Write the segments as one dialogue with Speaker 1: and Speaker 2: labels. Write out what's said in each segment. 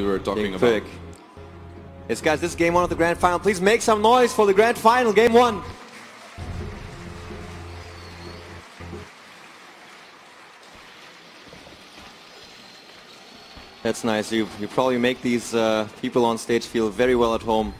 Speaker 1: we were talking about.
Speaker 2: Yes, guys, this is game one of the grand final. Please make some noise for the grand final, game one. That's nice. You probably make these people on stage feel very well at home.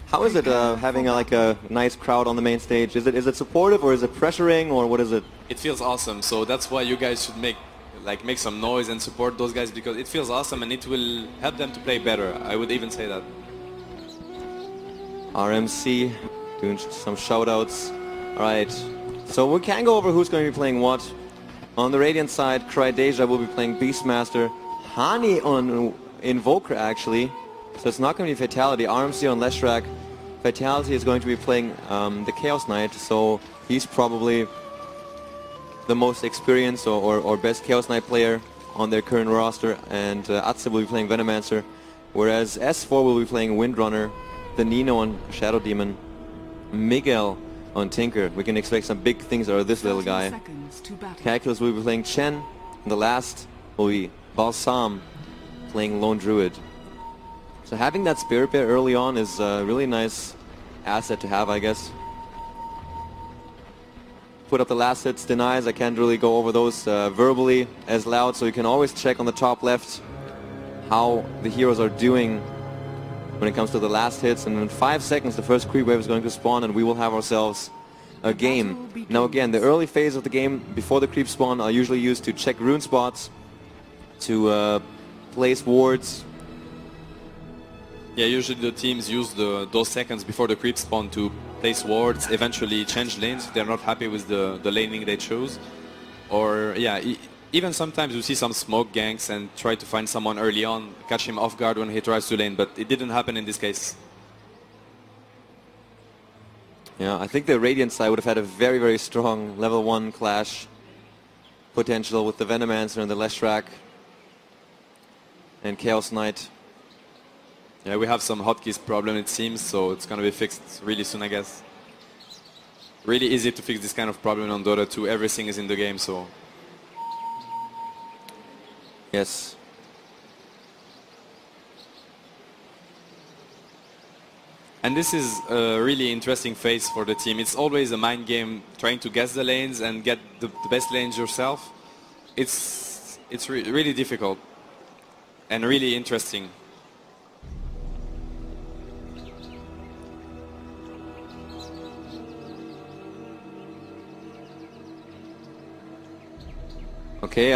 Speaker 2: How is it having like a nice crowd on the main stage? Is it supportive or is it pressuring or what is it?
Speaker 1: It feels awesome. So that's why you guys should make some noise and support those guys, because it feels awesome and it will help them to play better. I would even say that.
Speaker 2: RMC doing some shoutouts. All right, so we can go over who's going to be playing what. On the Radiant side, Crydeja will be playing Beastmaster. Hani on Invoker actually, so it's not going to be Fatality. RMC on Leshrac. Fatality is going to be playing the Chaos Knight, so he's probably the most experienced or best Chaos Knight player on their current roster, and Atze will be playing Venomancer, whereas S4 will be playing Windrunner, the Nino on Shadow Demon, Miguel on Tinker. We can expect some big things out of this little guy. Calculus will be playing Chen, and the last will be Balsam playing Lone Druid. So having that Spirit Bear early on is a really nice asset to have, I guess. Put up the last hits, denies. I can't really go over those verbally as loud, so you can always check on the top left how the heroes are doing when it comes to the last hits. And in 5 seconds the first creep wave is going to spawn and we will have ourselves a game. Now again, the early phase of the game before the creep spawn are usually used to check rune spots, to place wards.
Speaker 1: Yeah, usually the teams use those seconds before the creep spawn to place wards, eventually change lanes if they're not happy with the laning they chose. Or yeah, even sometimes you see some smoke ganks and try to find someone early on, catch him off guard when he tries to lane, but it didn't happen in this case.
Speaker 2: Yeah, I think the Radiant side would have had a very, very strong level 1 clash potential with the Venomancer and the Leshrac and Chaos Knight.
Speaker 1: Yeah, we have some hotkeys problem it seems, so it's gonna be fixed really soon, I guess. Really easy to fix this kind of problem on Dota 2, everything is in the game, so...
Speaker 2: Yes.
Speaker 1: And this is a really interesting phase for the team. It's always a mind game trying to guess the lanes and get the best lanes yourself. It's really difficult and really interesting.
Speaker 2: Okay,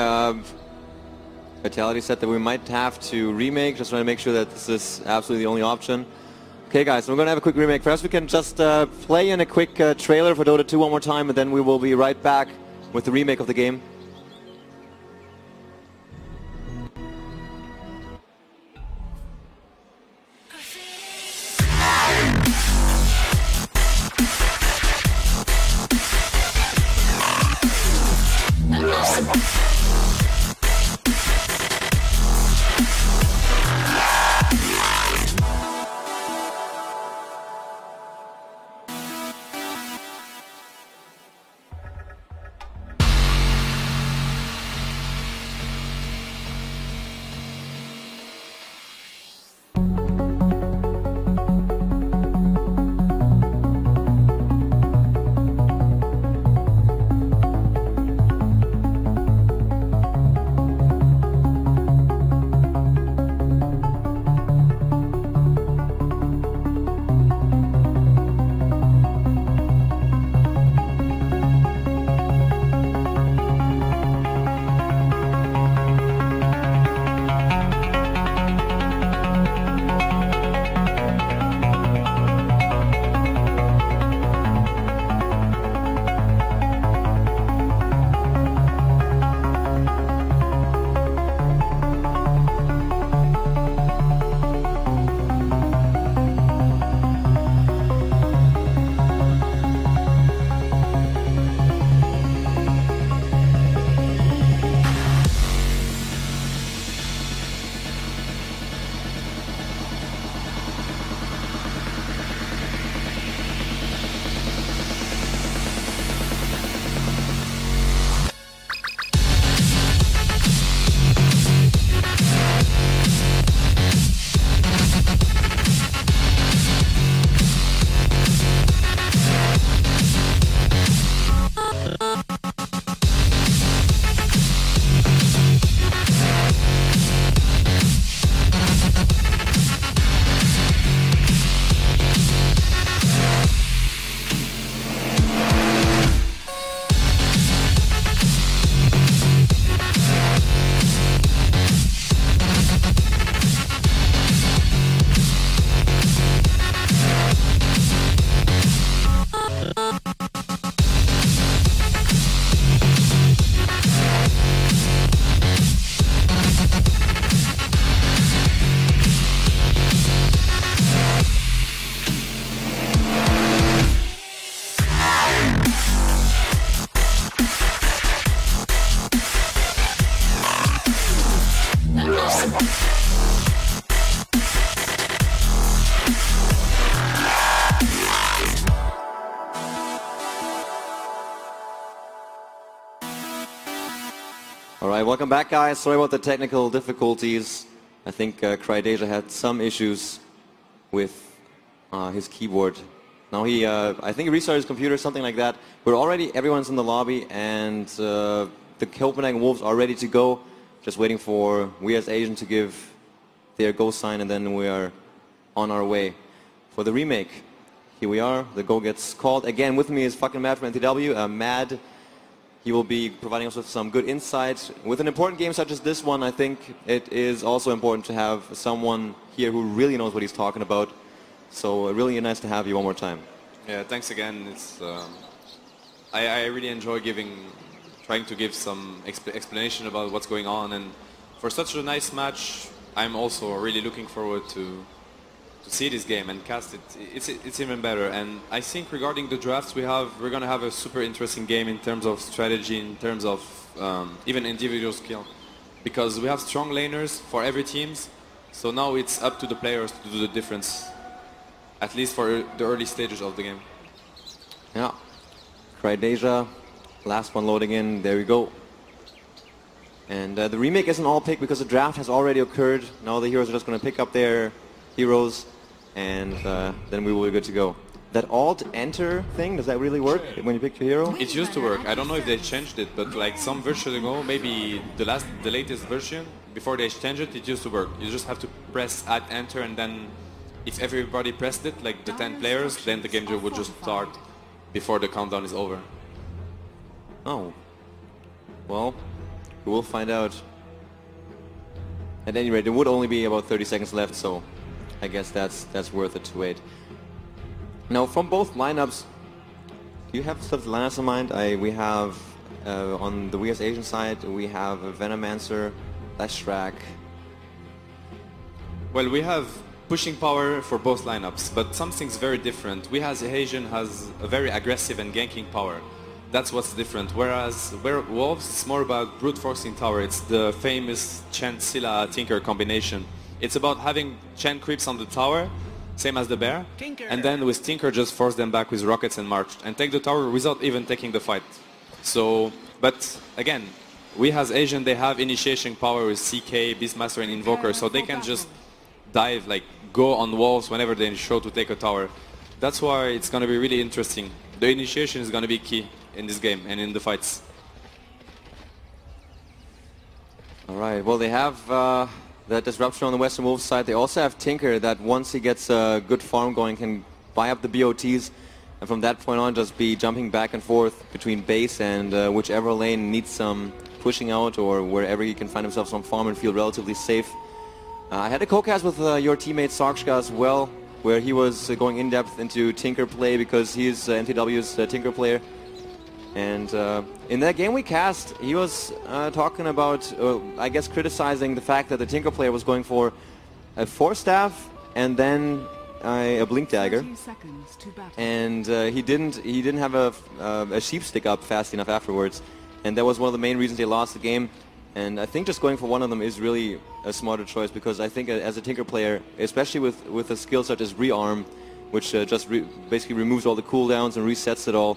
Speaker 2: Fatality said that we might have to remake. Just want to make sure that this is absolutely the only option. Okay guys, so we're going to have a quick remake. First we can just play in a quick trailer for Dota 2 one more time, and then we will be right back with the remake of the game. welcome back, guys. Sorry about the technical difficulties. I think Crydeja had some issues with his keyboard. Now I think he restarted his computer, something like that. We're already, everyone's in the lobby, and the Copenhagen Wolves are ready to go. Just waiting for we as Asian to give their go sign, and then we are on our way for the remake. Here we are. The go gets called. Again, with me is fucking Mad from NTW. Mad. He will be providing us with some good insights. With an important game such as this one, I think it is also important to have someone here who really knows what he's talking about. So really nice to have you one more time.
Speaker 1: Yeah, thanks again. It's I really enjoy trying to give some explanation about what's going on, and for such a nice match, I'm also really looking forward to see this game and cast it. It's even better. And I think regarding the drafts we're going to have a super interesting game in terms of strategy, in terms of even individual skill, because we have strong laners for every teams. So now it's up to the players to do the difference, at least for the early stages of the game.
Speaker 2: Yeah. Crydeja, last one loading in. There we go. And the remake isn't all picked because the draft has already occurred. Now the heroes are just going to pick up their heroes, and then we will be good to go. That alt-enter thing, does that really work when you pick your hero?
Speaker 1: It used to work. I don't know if they changed it, but like some version ago, maybe the latest version, before they changed it, it used to work. You just have to press add enter, and then if everybody pressed it, like the 10 players, then the game would just start before the countdown is over.
Speaker 2: Oh. Well, we will find out. At any rate, there would only be about 30 seconds left, so I guess that's worth it to wait. Now, from both lineups, do you have stuff lineups in mind? We have on the We as Asian side, we have Venomancer, Leshrac.
Speaker 1: Well, we have pushing power for both lineups, but something's very different. We as Asian has a very aggressive and ganking power. That's what's different. Whereas Wolves, it's more about brute forcing tower. It's the famous Chen Scylla Tinker combination. It's about having Chen creeps on the tower, same as the bear, and then with Tinker just force them back with rockets and march and take the tower without even taking the fight. So, but again, we as Asian, they have initiation power with CK, Beastmaster and Invoker, so they can just dive, like go on walls whenever they show to take a tower. That's why it's going to be really interesting. The initiation is going to be key in this game and in the fights.
Speaker 2: Alright, well they have that disruption on the Western Wolves side. They also have Tinker that once he gets a good farm going can buy up the BOTs, and from that point on just be jumping back and forth between base and whichever lane needs some pushing out, or wherever he can find himself some farm and feel relatively safe. I had a co-cast with your teammate Sarkshka as well, where he was going in-depth into Tinker play because he's NTW's Tinker player. And in that game we cast, he was talking about, I guess, criticizing the fact that the Tinker player was going for a 4-staff and then a Blink Dagger, and he didn't have a sheep stick up fast enough afterwards, and that was one of the main reasons they lost the game. And I think just going for one of them is really a smarter choice, because I think as a Tinker player, especially with a skill such as Rearm, which just basically removes all the cooldowns and resets it all,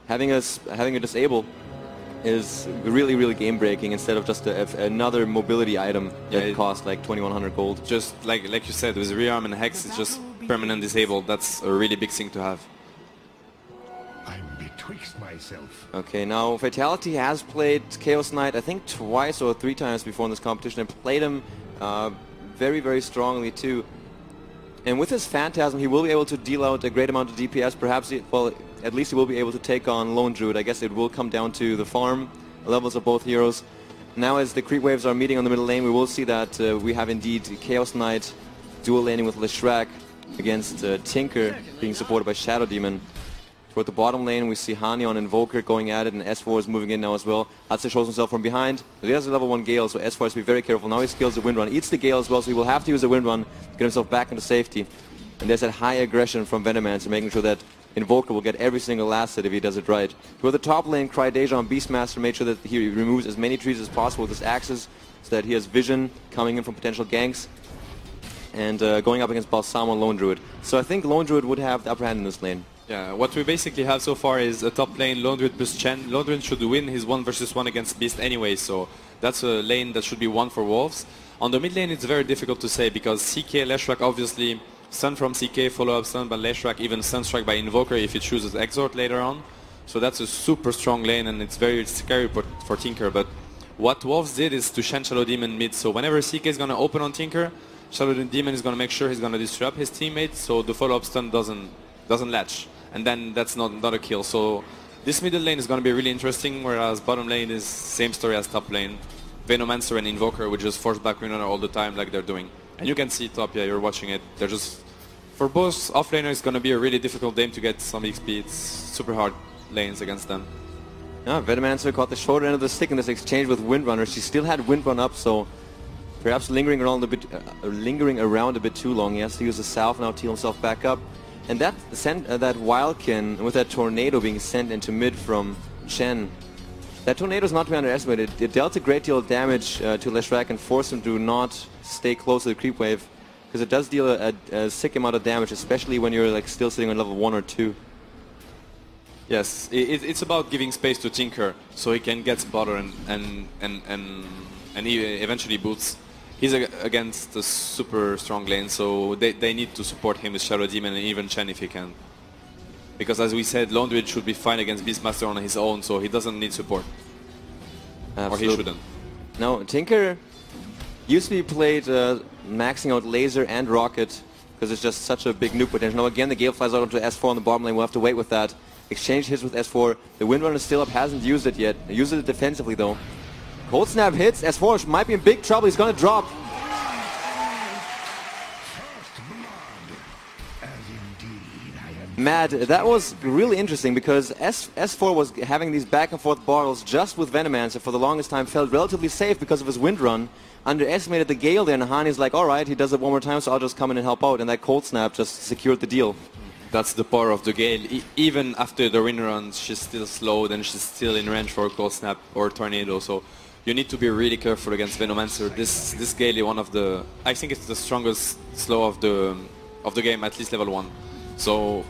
Speaker 2: having a disable is really game breaking instead of just another mobility item that costs like 2100 gold.
Speaker 1: Just like you said, with Rearm and Hex, it's just permanent disabled. That's a really big thing to have.
Speaker 3: I'm betwixt myself.
Speaker 2: Okay, now Fatality has played Chaos Knight I think twice or 3 times before in this competition, and played him very strongly too. And with his Phantasm, he will be able to deal out a great amount of DPS. Perhaps, well, at least he will be able to take on Lone Druid. I guess it will come down to the farm levels of both heroes. Now, as the creep waves are meeting on the middle lane, we will see that we have indeed Chaos Knight dual laning with Leshrac against Tinker being supported by Shadow Demon. Toward the bottom lane, we see Hani on Invoker going at it, and S4 is moving in now as well. Hatse shows himself from behind. He has a level 1 Gale, so S4 has to be very careful. Now he skills the Wind Run, eats the Gale as well, so he will have to use the Wind Run to get himself back into safety. And there's that high aggression from Venomancer, making sure that Invoker will get every single last hit if he does it right. Toward the top lane, Crydeja on Beastmaster made sure that he removes as many trees as possible with his axes, so that he has vision coming in from potential ganks, and going up against Balsamo and Lone Druid. So I think Lone Druid would have the upper hand in this lane.
Speaker 1: Yeah, what we basically have so far is a top lane, Londred plus Chen. Londred should win his 1 versus 1 against Beast anyway, so that's a lane that should be won for Wolves. On the mid lane it's very difficult to say because CK, Leshrac obviously, stun from CK, follow up stun by Leshrac, even stun strike by Invoker if he chooses Exort later on. So that's a super strong lane and it's very scary for Tinker. But what Wolves did is to Shen Shadow Demon mid, so whenever CK is going to open on Tinker, Shadow Demon is going to make sure he's going to disrupt his teammates so the follow up stun doesn't latch. And then that's not a kill. So this middle lane is going to be really interesting, whereas bottom lane is same story as top lane. Venomancer and Invoker would just force back Winrunner all the time like they're doing. And you can see top, yeah, you're watching it. They're just, for both offlaners, it's going to be a really difficult game to get some XP. It's super hard lanes against them.
Speaker 2: Yeah, Venomancer caught the short end of the stick in this exchange with Windrunner. She still had Windrun up, so perhaps lingering around a bit too long. He has to use the salve now to heal himself back up. And that Wildkin with that tornado being sent into mid from Chen, that tornado is not to be underestimated. It dealt a great deal of damage to Leshrac and forced him to not stay close to the creep wave, because it does deal a sick amount of damage, especially when you're like still sitting on level 1 or 2.
Speaker 1: Yes, it's about giving space to Tinker so he can get spotter and he eventually boots. He's against a super strong lane, so they need to support him with Shadow Demon and even Chen if he can. Because as we said, Londred should be fine against Beastmaster on his own, so he doesn't need support. Absolutely. Or he shouldn't.
Speaker 2: No, Tinker used to be played maxing out Laser and Rocket, because it's just such a big nuke potential. Now again, the Gale flies out onto S4 on the bottom lane, we'll have to wait with that. Exchange hits with S4, the Windrunner is still up, hasn't used it yet. Used it defensively though. Cold Snap hits, S4 might be in big trouble, he's gonna drop. Mad, that was really interesting because S4 was having these back and forth battles just with Venomancer for the longest time, felt relatively safe because of his wind run, underestimated the Gale there, and Hani's like, alright, he does it one more time, so I'll just come in and help out, and that Cold Snap just secured the deal.
Speaker 1: That's the power of the Gale. Even after the wind runs, she's still slowed and she's still in range for a Cold Snap or Tornado, so you need to be really careful against Venomancer. This Gale is one of the, I think it's the strongest slow of the game, at least level 1. So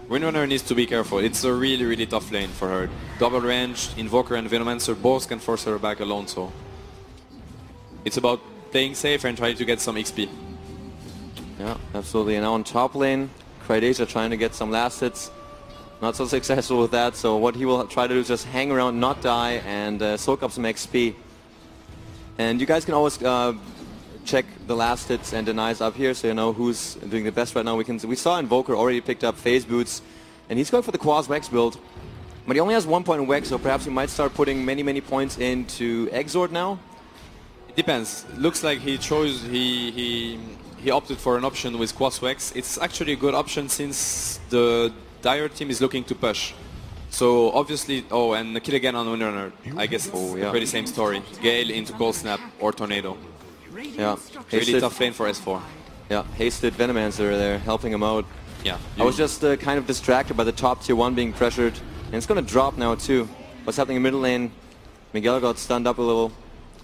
Speaker 1: Windrunner needs to be careful. It's a really, really tough lane for her. Double range, Invoker and Venomancer both can force her back alone, so it's about playing safe and trying to get some XP.
Speaker 2: Yeah, absolutely. And now on top lane, Crydasia trying to get some last hits. Not so successful with that, so what he will try to do is just hang around, not die, and soak up some XP. And you guys can always check the last hits and denies up here, so you know who's doing the best right now. We saw Invoker already picked up Phase Boots, and he's going for the Quas Wex build, but he only has 1 point in Wex, so perhaps he might start putting many points into Exort now.
Speaker 1: It depends. Looks like he chose he opted for an option with Quas Wex. It's actually a good option since the Dire team is looking to push. So obviously, oh, and the kill again on Windrunner. I guess it's pretty same story. Gale into Cold Snap or Tornado.
Speaker 2: Yeah,
Speaker 1: really tough lane for S4.
Speaker 2: Yeah, hasted Venomancer there, helping him out.
Speaker 1: Yeah,
Speaker 2: I was just kind of distracted by the top tier 1 being pressured, and it's going to drop now too. What's happening in middle lane? Miguel got stunned up a little.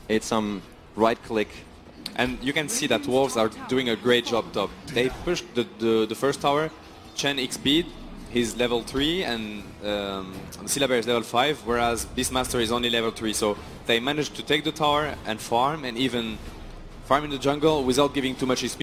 Speaker 2: Ate some right click.
Speaker 1: And you can see that Wolves are doing a great job top. They pushed the first tower. Chen XP'd, he's level 3, and Syllaber is level 5, whereas Beastmaster is only level 3. So they managed to take the tower and farm, and even farm in the jungle without giving too much XP.